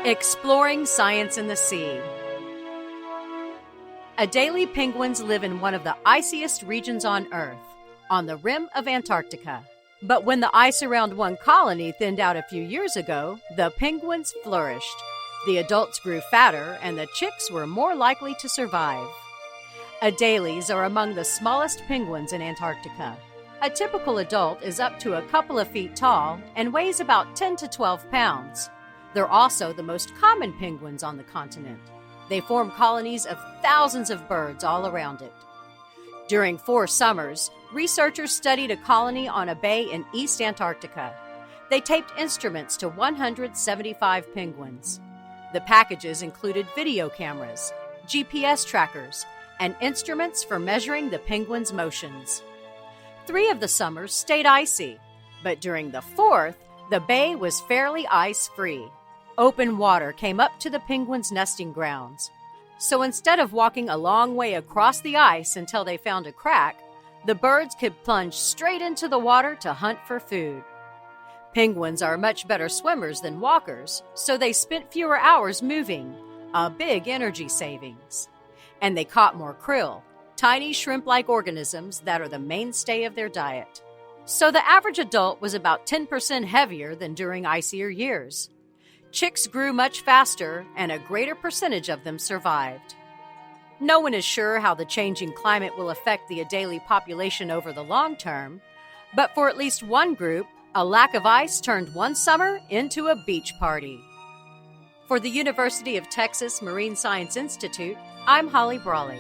Exploring science in the sea. Adelie penguins live in one of the iciest regions on Earth, on the rim of Antarctica. But when the ice around one colony thinned out a few years ago, the penguins flourished. The adults grew fatter, and the chicks were more likely to survive. Adelies are among the smallest penguins in Antarctica. A typical adult is up to a couple of feet tall and weighs about 10 to 12 pounds. They're also the most common penguins on the continent. They form colonies of thousands of birds all around it. During 4 summers, researchers studied a colony on a bay in East Antarctica. They taped instruments to 175 penguins. The packages included video cameras, GPS trackers, and instruments for measuring the penguins' motions. 3 of the summers stayed icy, but during the 4th, the bay was fairly ice-free. Open water came up to the penguins' nesting grounds. So instead of walking a long way across the ice until they found a crack, the birds could plunge straight into the water to hunt for food. Penguins are much better swimmers than walkers, so they spent fewer hours moving, a big energy savings. And they caught more krill, tiny shrimp-like organisms that are the mainstay of their diet. So the average adult was about 10% heavier than during icier years. Chicks grew much faster, and a greater percentage of them survived. No one is sure how the changing climate will affect the Adelie population over the long term, but for at least one group, a lack of ice turned one summer into a beach party. For the University of Texas Marine Science Institute, I'm Holly Brawley.